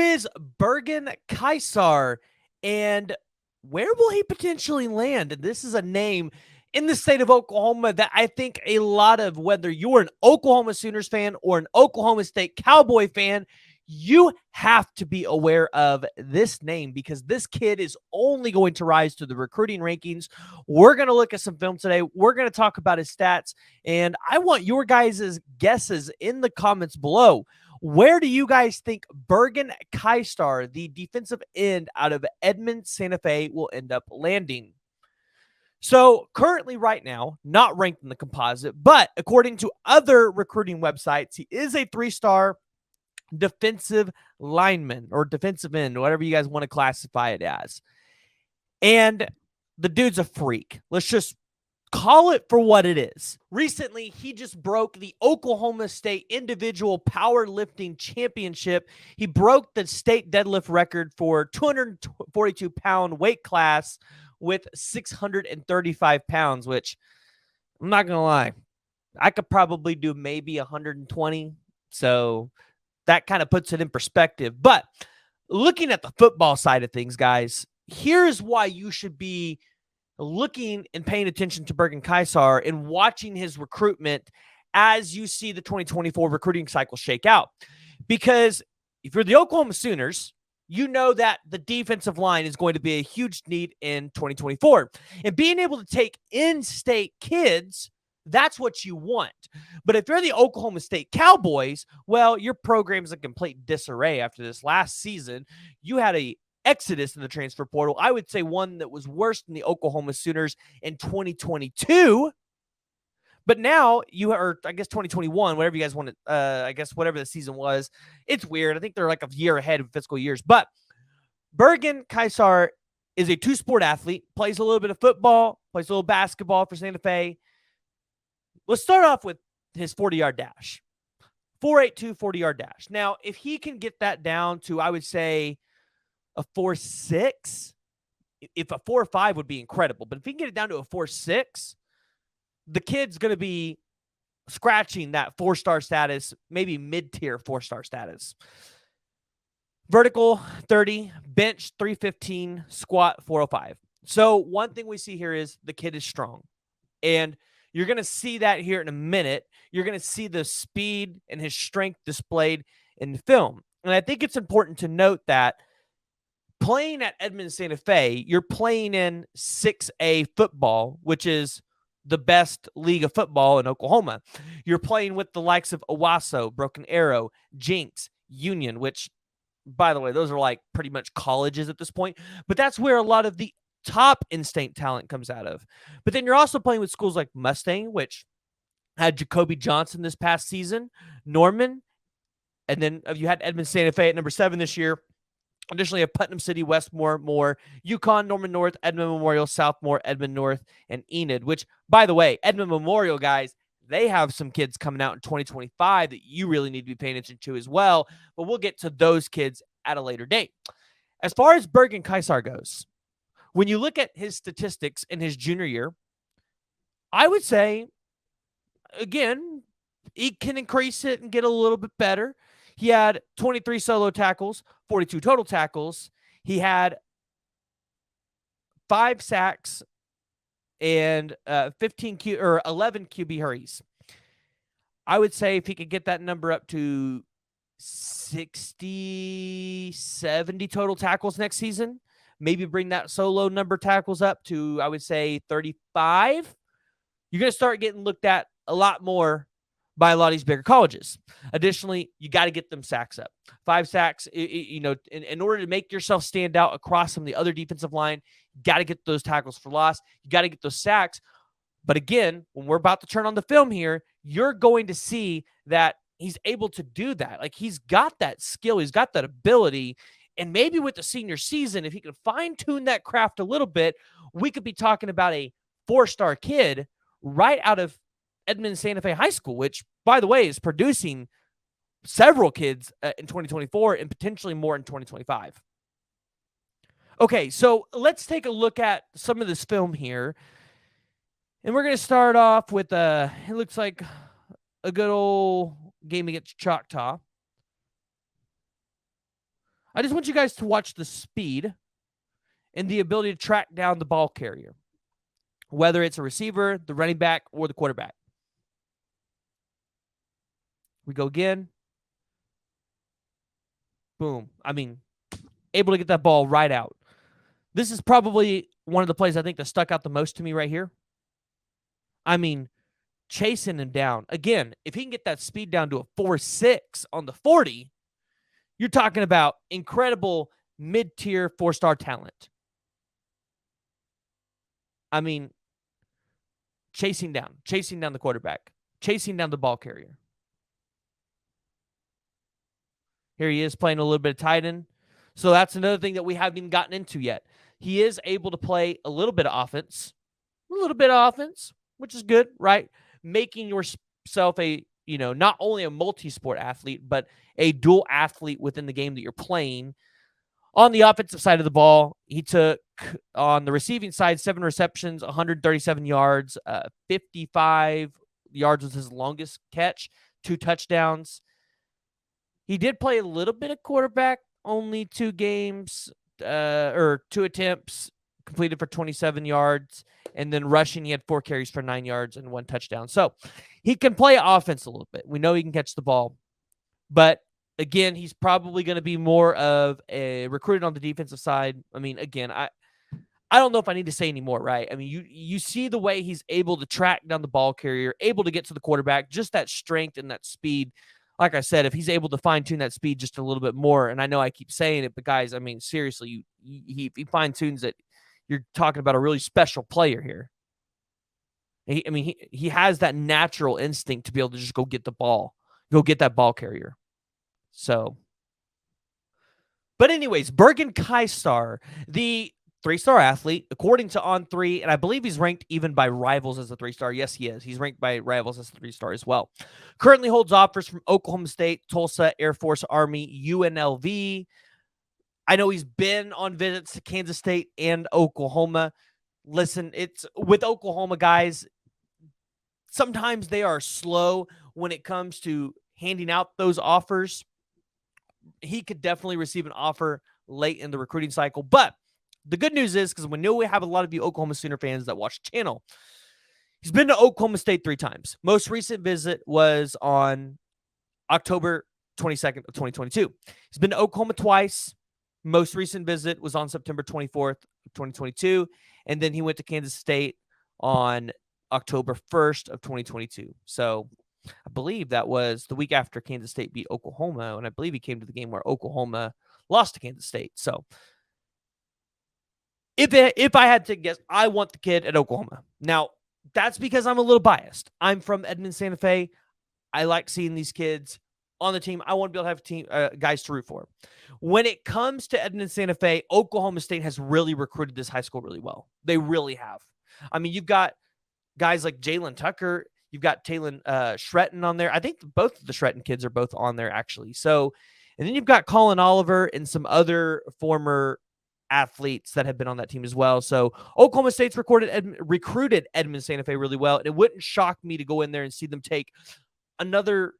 is Bergen Kysar, and where will he potentially land? And this is a name in the state of Oklahoma that I think a lot of, whether you're an Oklahoma Sooners fan or an Oklahoma State Cowboy fan, you have to be aware of this name because this kid is only going to rise to the recruiting rankings. We're going to look at some film today. We're going to talk about his stats, and I want your guys' guesses in the comments below. Where do you guys think Bergen Kysar, the defensive end out of Edmond Santa Fe, will end up landing? So currently right now, not ranked in the composite, but according to other recruiting websites, he is a 3-star defensive lineman or defensive end, whatever you guys want to classify it as. And the dude's a freak. Let's just call it for what it is. Recently, he just broke the Oklahoma State individual powerlifting championship. He broke the state deadlift record for 242-pound weight class with 635 pounds, which I'm not going to lie, I could probably do maybe 120. So that kind of puts it in perspective. But looking at the football side of things, guys, here's why you should be looking and paying attention to Bergen Kysar and watching his recruitment as you see the 2024 recruiting cycle shake out. Because if you're the Oklahoma Sooners, you know that the defensive line is going to be a huge need in 2024. And being able to take in-state kids, that's what you want. But if you're the Oklahoma State Cowboys, well, your program is a complete disarray after this last season. You had a exodus in the transfer portal. I would say one that was worse than the Oklahoma Sooners in 2022. But now you are, I guess, 2021, whatever you guys want to, I guess, whatever the season was. It's weird. I think they're like a year ahead of fiscal years. But Bergen Kysar is a 2-sport athlete, plays a little bit of football, plays a little basketball for Santa Fe. Let's start off with his 40-yard dash. 4.82 40-yard dash. Now, if he can get that down to, I would say, a 4.6, if a 4.5 would be incredible. But if he can get it down to a 4.6, the kid's going to be scratching that 4-star status, maybe mid-tier 4-star status. Vertical, 30, bench, 315, squat, 405. So one thing we see here is the kid is strong. And you're going to see that here in a minute. You're going to see the speed and his strength displayed in film. And I think it's important to note that playing at Edmond Santa Fe, you're playing in 6A football, which is the best league of football in Oklahoma. You're playing with the likes of Owasso, Broken Arrow, Jinx, Union, which, by the way, those are like pretty much colleges at this point. But that's where a lot of the top in-state talent comes out of. But then you're also playing with schools like Mustang, which had Jacoby Johnson this past season, Norman, and then you had Edmond Santa Fe at number 7 this year. Additionally, at Putnam City, Westmore, Moore, Yukon, Norman North, Edmond Memorial, Southmore, Edmond North, and Enid, which, by the way, Edmond Memorial, guys, they have some kids coming out in 2025 that you really need to be paying attention to as well, but we'll get to those kids at a later date. As far as Bergen Kysar goes, when you look at his statistics in his junior year, I would say, again, he can increase it and get a little bit better. He had 23 solo tackles, 42 total tackles. He had 5 sacks and 11 QB hurries. I would say if he could get that number up to 60, 70 total tackles next season, maybe bring that solo number tackles up to, I would say, 35, you're going to start getting looked at a lot more by a lot of these bigger colleges. Additionally, you got to get them sacks up. 5 sacks, in order to make yourself stand out across some of the other defensive line, you got to get those tackles for loss. You got to get those sacks. But again, when we're about to turn on the film here, you're going to see that he's able to do that. Like, he's got that skill. He's got that ability. And maybe with the senior season, if he can fine-tune that craft a little bit, we could be talking about a 4-star kid right out of Edmond Santa Fe High School, which, by the way, is producing several kids in 2024 and potentially more in 2025. Okay, so let's take a look at some of this film here. And we're going to start off with, it looks like a good old game against Choctaw. I just want you guys to watch the speed and the ability to track down the ball carrier, whether it's a receiver, the running back, or the quarterback. We go again. Boom. I mean, able to get that ball right out. This is probably one of the plays I think that stuck out the most to me right here. I mean, chasing him down. Again, if he can get that speed down to a 4.6 on the 40, you're talking about incredible mid-tier 4-star talent. I mean, chasing down the quarterback, chasing down the ball carrier. Here he is playing a little bit of tight end. So that's another thing that we haven't even gotten into yet. He is able to play a little bit of offense, which is good, right? Making yourself a, not only a multi-sport athlete, but a dual athlete within the game that you're playing. On the offensive side of the ball, he took, on the receiving side, 7 receptions, 137 yards, 55 yards was his longest catch, 2 touchdowns. He did play a little bit of quarterback, only 2 games, or 2 attempts, completed for 27 yards. And then rushing, he had 4 carries for 9 yards and 1 touchdown. So he can play offense a little bit. We know he can catch the ball. But again, he's probably going to be more of a recruited on the defensive side. I mean, again, I don't know if I need to say any more, right? I mean, you see the way he's able to track down the ball carrier, able to get to the quarterback, just that strength and that speed. Like I said, if he's able to fine-tune that speed just a little bit more, and I know I keep saying it, but guys, I mean, seriously, if he fine-tunes it, you're talking about a really special player here. He has that natural instinct to be able to just go get the ball, go get that ball carrier. So, but anyways, Bergen Kysar, the 3-star athlete, according to On3, and I believe he's ranked even by Rivals as a 3-star. Yes, he is. He's ranked by Rivals as a 3-star as well. Currently holds offers from Oklahoma State, Tulsa, Air Force, Army, UNLV. I know he's been on visits to Kansas State and Oklahoma. Listen, it's with Oklahoma, guys, sometimes they are slow when it comes to handing out those offers. He could definitely receive an offer late in the recruiting cycle. But the good news is, because we know we have a lot of you Oklahoma Sooner fans that watch the channel, he's been to Oklahoma State 3 times. Most recent visit was on October 22nd of 2022. He's been to Oklahoma twice. Most recent visit was on September 24th of 2022. And then he went to Kansas State on October 1st of 2022. So I believe that was the week after Kansas State beat Oklahoma, and I believe he came to the game where Oklahoma lost to Kansas State. So if I had to guess, I want the kid at Oklahoma. Now, that's because I'm a little biased. I'm from Edmond Santa Fe. I like seeing these kids on the team. I want to be able to have team guys to root for. When it comes to Edmond Santa Fe, Oklahoma State has really recruited this high school really well. They really have. I mean, you've got guys like Jalen Tucker. You've got Talon Shretton on there. I think both of the Shretton kids are both on there, actually. So, and then you've got Colin Oliver and some other former athletes that have been on that team as well. So Oklahoma State's recruited Edmond Santa Fe really well. And it wouldn't shock me to go in there and see them take another,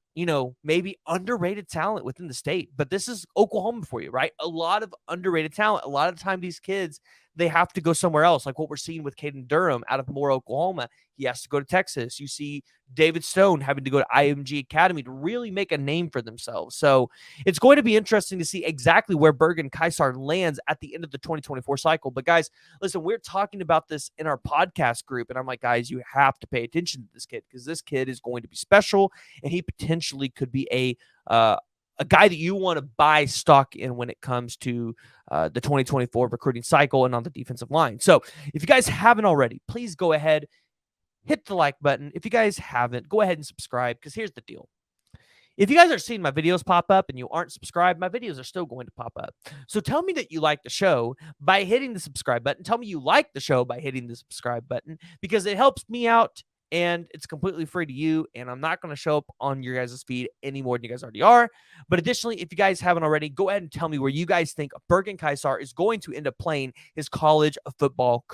maybe underrated talent within the state. But this is Oklahoma for you, right? A lot of underrated talent. A lot of the time these kids, they have to go somewhere else, like what we're seeing with Caden Durham out of Moore, Oklahoma. He has to go to Texas. You see David Stone having to go to IMG Academy to really make a name for themselves. So it's going to be interesting to see exactly where Bergen Kysar lands at the end of the 2024 cycle. But guys, listen, we're talking about this in our podcast group, and I'm like, guys, you have to pay attention to this kid because this kid is going to be special, and he potentially could be a guy that you want to buy stock in when it comes to the 2024 recruiting cycle and on the defensive line. So if you guys haven't already, please go ahead, hit the like button. If you guys haven't, go ahead and subscribe, because here's the deal. If you guys are seeing my videos pop up and you aren't subscribed, my videos are still going to pop up. So tell me that you like the show by hitting the subscribe button. Tell me you like the show by hitting the subscribe button, because it helps me out and it's completely free to you. And I'm not going to show up on your guys' feed any more than you guys already are. But additionally, if you guys haven't already, go ahead and tell me where you guys think Bergen Kysar is going to end up playing his college football career.